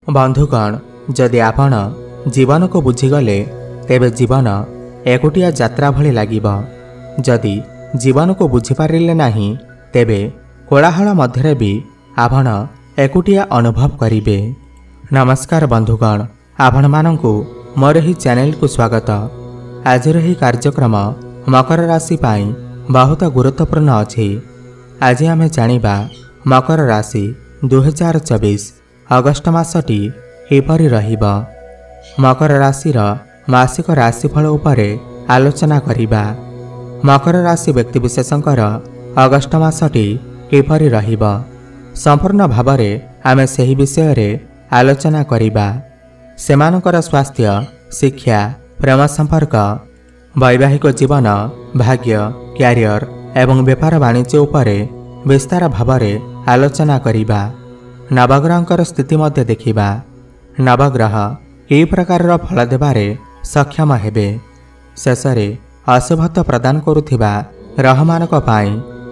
बंधुगण जदि आपण जीवन को बुझीगले तेबे जीवन एकुटिया यात्रा भली लागिब। जदि जीवन को बुझीपारे नहीं तेबे कोलाहल मध्य भी आपण एकुटिया अनुभव करिवे। नमस्कार बंधुगण, आपण मानंकु मोर ही चैनल को स्वागत। आज ही कार्यक्रम मकर राशि पाई बहुत गुरुत्वपूर्ण अछि। आज आमे जानिबा मकर राशि 2024 अगस्ट मासटी किपरि रहिबा। मकर राशिर मासिक राशिफल उपरे आलोचना करिबा। मकर राशि व्यक्तिविशेषंकर अगस्ट मासटी किपरि रहिबा संपूर्ण भावरे आमे सही विषय रे आलोचना करिबा। सेमानकर स्वास्थ्य, शिक्षा, प्रेम संपर्क, वैवाहिक जीवन, भाग्य, क्यारियर एवं व्यापार वाणिज्य उपरे विस्तार भावरे आलोचना करिबा। नवग्रहंकर स्थिति मध्य देखिबा। नवग्रह कि प्रकार फल देबारे सक्षम हेबे। शेषरे अशुभत्व प्रदान करुथिबा ग्रहमानक पाई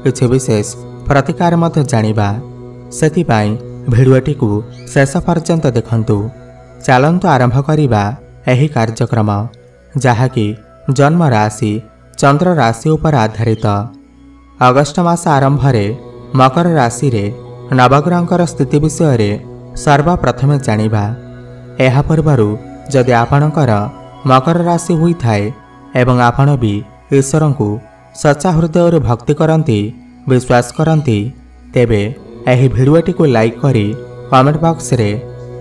किछि विशेष प्रतिकार मध्य जानिबा। सेथिपाई भिडियोटी को शेष पर्यंत देखंतु। चलंतु आरंभ करिबा एही कार्यक्रम जहाँकि जन्म राशि चंद्र राशि उपर आधारित। अगस्ट मास आरंभ मकर राशि रे नवग्रहंकर स्थिति विषय रे सर्वप्रथमे जानिबा। एहा पूर्वरु जदि आपणकर मकर राशि हुई थाए एवं आपण भी ईश्वर को सच्चा हृदय भक्ति करती विश्वास करती तेबे एही भिडियोटी को लाइक करी कमेंट बॉक्स रे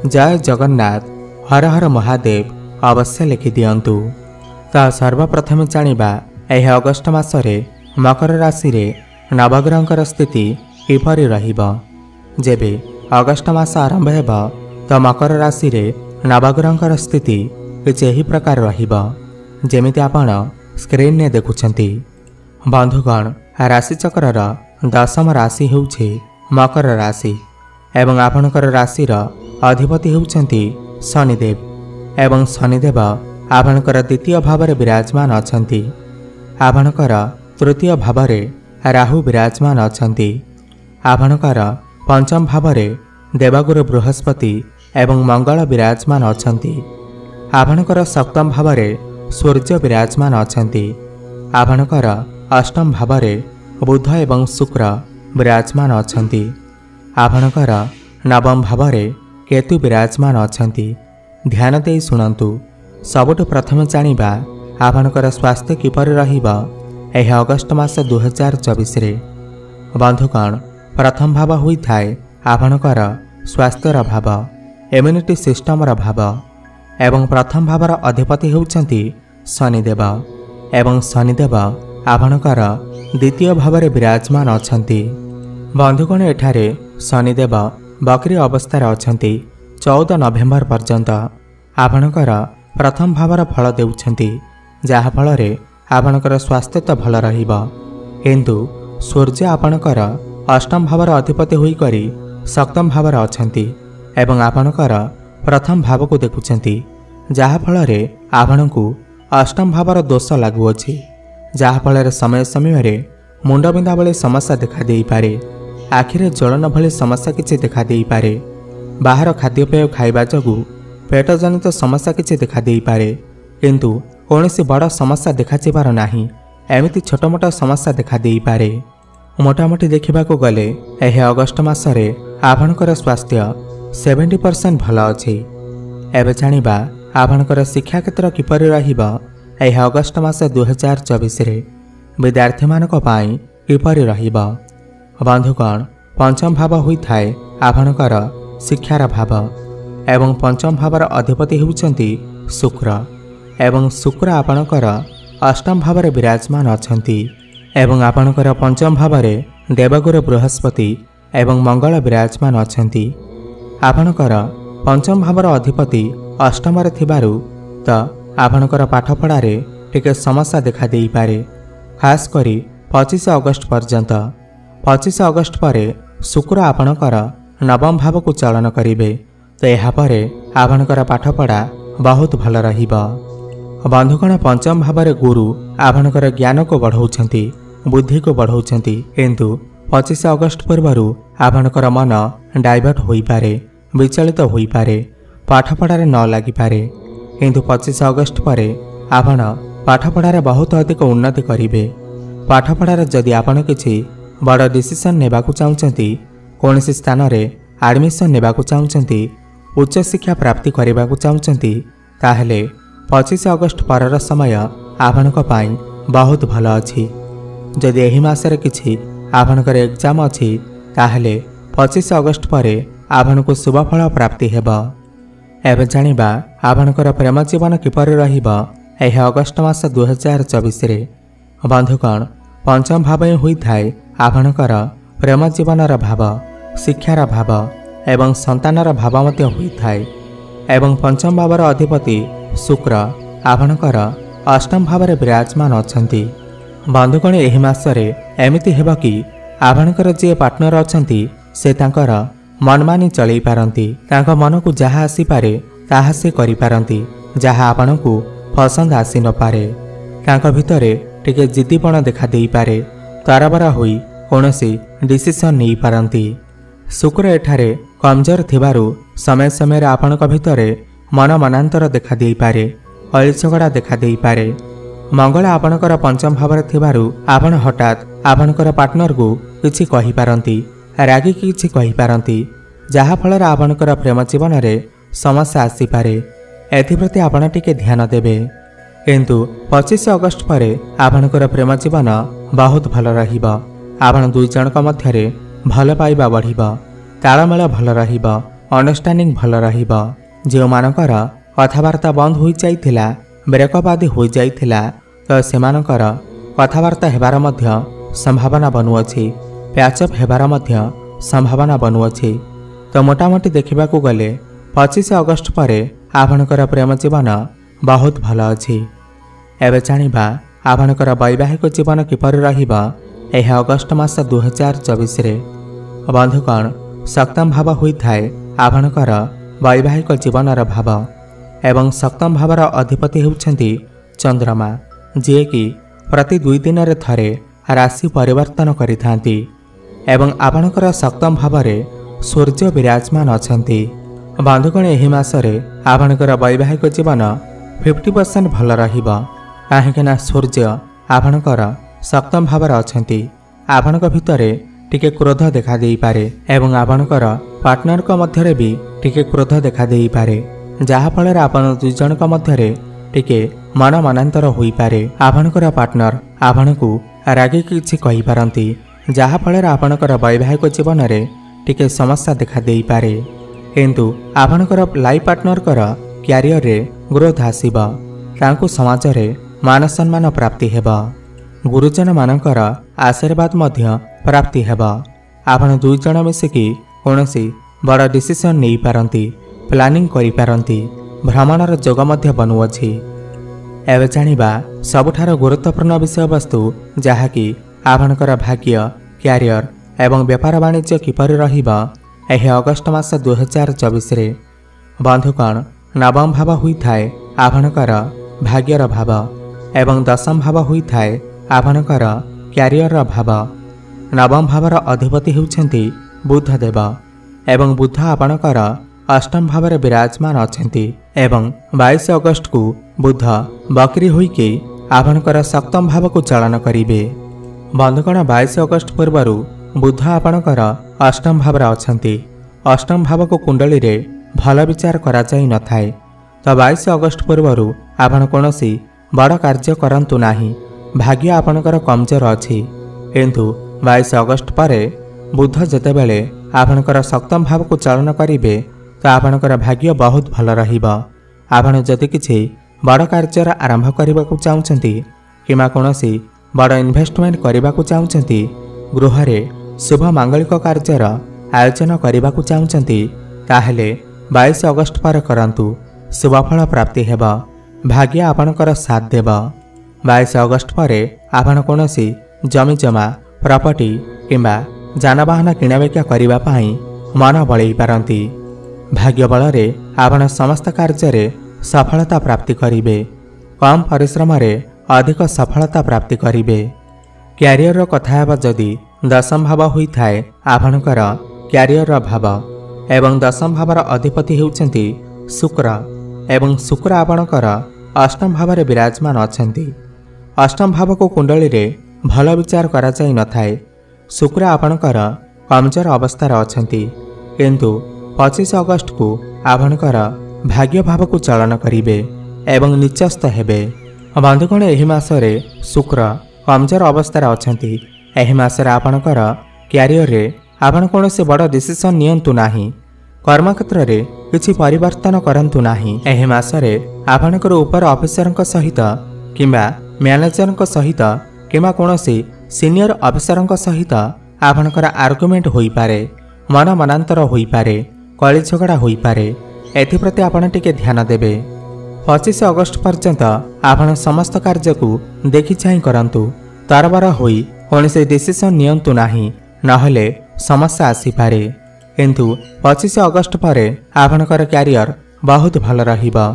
जय जगन्नाथ हर हर महादेव अवश्य लिखि दियंतु। ता सर्वप्रथमे जानिबा एही अगस्ट मासरे मकर राशि रे नवग्रहंकर स्थिति किपरि रहिबा। जेबे अगस्ट मास आरंभ हेबा तो मकर राशि रे नवग्रहंकर स्थिति किछि एही प्रकार रहिबा जेमिति आपण स्क्रीन ने देखुछंती। बंधुगण राशि चक्रर दशम राशि हेउछि मकर राशि एवं आपणकर राशिर अधिपति हेउछंती शनिदेव एवं शनिदेव आपणकर द्वितीय भावरे विराजमान अछंती। आपणकर तृतीय भावरे राहु विराजमान अछंती। आपणकर पंचम भावरे देवगुरु बृहस्पति एवं मंगल विराजमान अछंती। आपणकर सप्तम भावरे सूर्य विराजमान अछंती। आपणकर अष्टम भावरे बुध एवं शुक्र विराजमान अछंती। आपणकर नवम भावरे केतु विराजमान अछंती। ध्यान देई सुनंतु। सबुठ प्रथम जानिबा आपणकर स्वास्थ्य किपरि रहिबा एही अगस्ट मास 2024 रे। बंधुगण प्रथम भाव हुई थाए आपणकर स्वास्थ्यर भाव, इम्यूनिटी सिस्टमर भाव एवं प्रथम भावर अधिपति हेउछंती शनिदेव एवं शनिदेव आपणकर द्वितीय भावरे विराजमान अछंती। बंधुगण एठारे शनिदेव बकरी अवस्थार अछंती 14 नवेम्बर पर्यंत। आपणकर प्रथम भावर फल देउछंती जहा फलरे आपणकर स्वास्थ्य तो भल रहिबा। किंतु सूर्य आपणकर अष्टम भावर अधिपति होई करी सप्तम भावर अछंती एवं आपणकर प्रथम भाव को देखुछंती जहा फलरे आपणकु अष्टम भावर दोष लागुअछि। जहा फलरे समय समय रे मुंडबिंधा भली समस्या देखा देई पारे, आखिरे ज्वलन भली समस्या किछि देखा देई पारे, बाहर खाद्यपेय खाइबा जोगु पेट जनित समस्या किछि देखा देई पारे, किंतु कौनसी बड़ समस्या देखा जिबार नाही। एमिति छोट मोट समस्या देखा देई पारे। मोटामोटी देखा गले यह अगस्ट मासरे आपणकर स्वास्थ्य 70% भल अछि। एबे जानिबा आपणकर शिक्षा क्षेत्र किपरि रहिबा यह अगस्ट मास 2024 रे विद्यार्थी मानक पाई किपरि रहिबा। बंधुगण पंचम भाव हुई थाए आपणकर शिक्षार भाव एवं पंचम भावर अधिपति हेउछंती शुक्र एवं शुक्र आपणकर अष्टम भावरे विराजमान अछंती एवं आपणकर पंचम भावरे देवगुरु बृहस्पति एवं मंगल विराजमान अछंती। आपणकर पंचम भावर अधिपति अष्टम रे थिबारु त आपणकर पाठपढ़ारे टिके समस्या देखा देई पारे, खास करी 25 अगस्ट पर्यंत। 25 अगस्ट परे शुक्र आपणकर नवम भाव को चलन करिवे तो यहा परे आपणकर पाठपढ़ा बहुत भल रहिबा। बंधुगण पंचम भावरे गुरु आपणकर ज्ञान को बढ़ाउछंती, बुद्धि को बढ़ाउछंती, किंतु 25 अगस्ट पूर्व आपणकर मन डाइवर्ट होई पारे, विचलित होई पारे पाठपढ़ार न लगिपारे किंतु 25 अगस्ट पर आपण पाठपढ़ार बहुत अधिक उन्नति करेंगे। पाठपढ़ार जदि आपण किसी बड़ डिसीजन नेबाकु चाहूँगी, कौन स्थान में एडमिशन नेबाकु चाहूँगी, उच्च शिक्षा प्राप्ति करने को चाहूँगी, ताहले 25 अगस्ट पर समय आपण बहुत भल अच्छी। जदि यही मासरे किसी आपणकर एग्जाम अच्छी ताहले 25 अगस्ट पर आपण को शुभफल प्राप्ति हेब। एबे जानिबा आपणकर प्रेम जीवन किपर रहिबा यह अगस्ट मास 2024 रे। बंधुगण, पंचम भाव ही होइथाय आपणकर प्रेम जीवनर भाव, शिक्षार भाव एवं संतानर भाव मध्य होइथाय। एवं पंचम भावर अधिपति शुक्र आपणकर अष्टम भाव में विराजमान अछंती। बंधुगण, एही मासरे एमिति हेब कि आपणकर जे पार्टनर अछंती से तांकर मन मानी चलई पारंती। तांका मन को जहाँ आसी पारे ताहा से करि पारंती, जहाँ आपणकु पसंद आसी न पारे। तांका भितरे टिके जिद्दीपण देखा देई पारे, तरबरा होई कोनोसी डिसीजन नहीं पारंती। शुक्र एठारे कमजोर थिबारु समय समय आपणक भितरे मन मनांतर देखा देई पारे, अली झगड़ा देखा देई पारे। मंगल आपणकर पंचम भाव थिबारु आपण हठात आपणकर पार्टनर को किछि कहि पारंती, रागी किछि कहि पारंती, जहा फल आपणकर प्रेम जीवन में समस्या आसी पारे। एथिप्रति आपण टिके ध्यान देबे। किंतु 25 अगस्ट पर आपणकर प्रेम जीवन बहुत भल रहिबा। आपण दुई जनक मध्यरे भल पाइबा बढ़िबा, तालमेल भल रहिबा, अंडरस्टैंडिंग भल रहिबा। जो मानकर कथबार्ता बंद हो जाइथिला, ब्रेकअप आदि हो जाइथिला, तो सेमानकर कथबार्ता हेबार मध्य संभावना बनुअछि, पैचअप हेबार मध्य संभावना बनुअछि। तो मोटामोटी देखिबाकू गले 25 अगस्ट पर आपणकर प्रेम जीवन बहुत भल अछि। एबे जानिबा आपणकर वैवाहिक जीवन किपर रहिबा यह अगस्ट मास 2024 रे। बंधुगण, सप्तम भाव होइथाय आपणकर वैवाहिक जीवनर भाव एवं सप्तम भावर अधिपति होउछंती चंद्रमा, जे कि प्रति 2 दिन रे थरे राशि परिवर्तन करिथांती। एवं आपणकर सप्तम भावरे सूर्य विराजमान अछंती। बंधुगण, एही मासरे आपणकर वैवाहिक जीवन 50% भल रहिबा, काहेकि सूर्य आपणकर सप्तम भावर अछंती। आपणक भितरे टिके क्रोध देखा देई पारे एवं आपणकर पार्टनर को मध्यरे भी टिके क्रोध देखा देई पारे, जहा फल आपण दुई जनक मध्यरे टिके मन मनांतर होई पारे। आपणकर पार्टनर आपणकु रागी किछि कहि पारंती, जहा फल आपणकर वैवाहिक जीवन में टिके समस्या देखा देई पारे। किंतु आपणकर लाइफ पार्टनर कर क्यारियर रे ग्रोथ आसीबा, तांकु समाज रे मान सम्मान प्राप्ति हेबा, गुरुजन मानकर आशीर्वाद मध्य प्राप्ति हेबा। आपण दुई जण मिसिकी कोनोसी बड़ डिसीजन नहीं पारंती, प्लानिंग करि पारंती, भ्रमणर जोग मध्य बनुअछि। एबे जानिबा सबुठार गुरुत्वपूर्ण विषय वस्तु, जहाँकि आपणकर भाग्य, क्यारियर एवं व्यापार वाणिज्य किपर रहिबा यह अगस्ट मास 2024 रे। बंधुगण, नवम भाव होइथाय आपणकर भाग्यर भाव एवं दशम भाव होइथाय आपणकर क्यारियर भाव। नवम भावर अधिपति होउछंती बुध देव एवं बुध आपणकर अष्टम भाव में विराजमान अछंती। एवं 22 अगस्ट को बुध बकरी होइके आपणकर सप्तम भाव को चलन करिवे। बंधुगण, 22 अगस्ट पूर्व बुध आपणकर अष्टम भाव अछंती। अष्टम भाव को कुंडली रे भल विचार करा जाई न थाए, तो 22 अगस्ट पूर्व आपण कोनोसी बड़ कार्य करंतु नाही। भाग्य आपणकर कमजोर अछि, किंतु 22 अगस्ट पर बुध जेतेबेले आपणकर सप्तम भाव को चलन करिवे तो आपणकर भाग्य बहुत भल रहिबा। आपण जदि किछि बड़ कार्यर आरंभ करने को चाहूँगी किमा कोनोसी बड़ इन्वेस्टमेंट करने को चाहूँगी, गृह रे शुभ मांगलिक कार्यर आयोजन करने को चाहूँगी, ताहेले 22 अगस्ट पर करंतु, शुभफल प्राप्ति हेबा, भाग्य आपणकर साथ देबा। 22 अगस्ट पर आपण कोनोसी जमी जमा प्रॉपर्टी किंबा जानवाहन किणाबिका करिबा पई मन बळई पारंती। भाग्य बल रे आपण समस्त कार्य रे सफलता प्राप्ति करिवे, कम परिश्रम रे अधिक सफलता प्राप्ति करिवे। क्यारियर कथा हेबा जदि दशम भाव होइथाय आपणकर क्यारियर भाव एवं दशम भावर अधिपति हेउछंती शुक्र एवं शुक्र आपणकर अष्टम भाव में विराजमान अछंती। अष्टम भाव को कुंडली रे भल विचार करा जाई न थाए। शुक्र आपणकर कमजोर अवस्था अछंती किंतु 25 अगस्त को आपणकर भाग्य भाव को चलन करिवे एवं निचस्त हेबे। बंधुगण एही मासरे शुक्र कमजोर अवस्था अछंती। एही मासरे आपणकर क्यारियर रे आपण कोनोसी बड़ डिसिजन नियंतु नाही। कर्मक्षेत्र रे किछि परिवर्तन करंतु नाही। एही मासरे आपणकर ऊपर ऑफिसर सहित किंबा मैनेजर सहित किंबा कोनोसी सीनियर ऑफिसर सहित आपणकर आर्गुमेंट होई पारे, मन मनांतर होई पारे, कली झगड़ा होई पारे। एथिप्रति आपण टिके ध्यान देबे। 25 अगस्त पर्यंत आपण समस्त कार्य को देखि चाहि करंतु। तरबर होई कोनोसी डिसिजन नियंतु नाही, नहले समस्या आसी पारे। किंतु 25 अगस्त पर आपणकर क्यारियर बहुत भल रहिबा।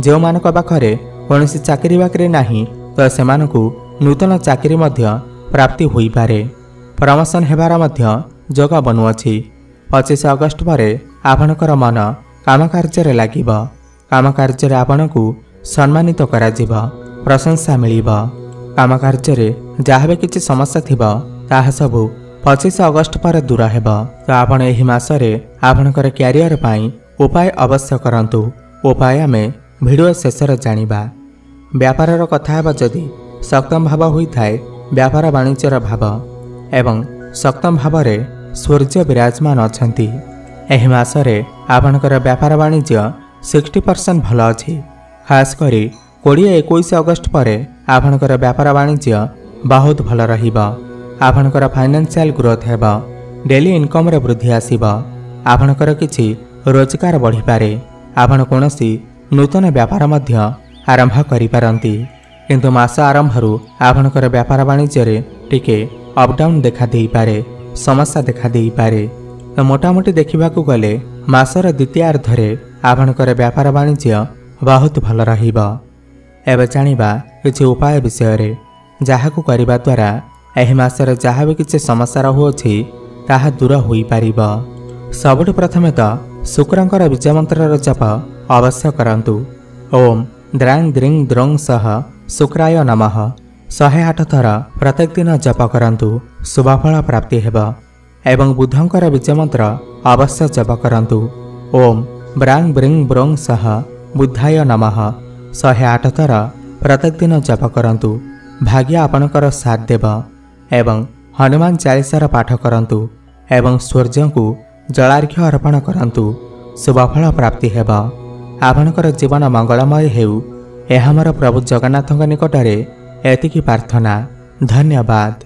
जो मानक पाखरे कोनोसी चाकरी बाकरी नाही तो सेमानकु नूतन चाकरी मध्य प्राप्ति होई पारे। प्रमोशन हेबार मध्य जोग बनुअछि। 25 अगस्त पर आपणकर मन काम कार्य लागिबा। काम कार्य आपणकु सम्मानित करा जिबा, प्रशंसा मिलिबा। काम कार्य जहाँ भी किसी समस्या थिबा ताहा सबु 25 अगस्त पर दूर हेबा। तो आपण एही मासरे आपणकर क्यारियर पाई उपाय अवश्य करंतु। उपाय आमे भिडियो शेषर जानिबा। व्यापारर कथा हेबा जदि सप्तम भाव होइथाय व्यापार वाणिज्यर भाव एवं सप्तम भाव रे सूर्य विराजमान अछंती। एही मासरे आपणकर व्यापार वाणिज्य 60% भल अछि। खास करी 20-21 अगस्त पर आपणकर व्यापार वाणिज्य बहुत भल रहिबा। आपणकर फाइनेंशियल ग्रोथ हेबा। डेली इनकम रे वृद्धि आसीबा। आपणकर किछि रोजगार बढ़ी पारे। आपण कोनोसी नूतन व्यापार मध्य आरंभ करि पारंती। किंतु मास आरंभरु आपणकर व्यापार वाणिज्य रे टिके अप डाउन देखा देई पारे, समस्या देखा देई पारे। तो मोटामोटी देखिबाकू गले मासर द्वितीयार्धरे आपणकर व्यापार वाणिज्य बहुत भल रहिबा। एबे जानिबा किछि उपाय विषय रे जाहाकू करिबा द्वारा एही मासरे जहा भी किछि समस्या रहुअछि ताहा दूर होई पारिबा। सबुठ प्रथमे तो शुक्रंकर बीज मंत्रर जप अवश्य करंतु। ओम द्रांग द्रिंग द्रंग सह शुक्राय नमः 108 थर प्रत्येक दिन जप करंतु। शुभफल प्राप्ति हेबा। एवं बुधंकर बीज मंत्र अवश्य जप करंतु। ओम ब्रांग ब्रिंग ब्रोंग सह बुद्धाय नमः 108 थर प्रत्येक दिन जप करंतु। भाग्य आपणकर साथ देव। एवं हनुमान चालीसार पाठ करंतु एवं सूर्य को जलार्घ्य अर्पण करंतु। शुभफल प्राप्ति हेबा। आपणकर जीवन मंगलमय हेउ एहा मोर प्रभु जगन्नाथଙ୍କ निकटरे एतिकी प्रार्थना। धन्यवाद।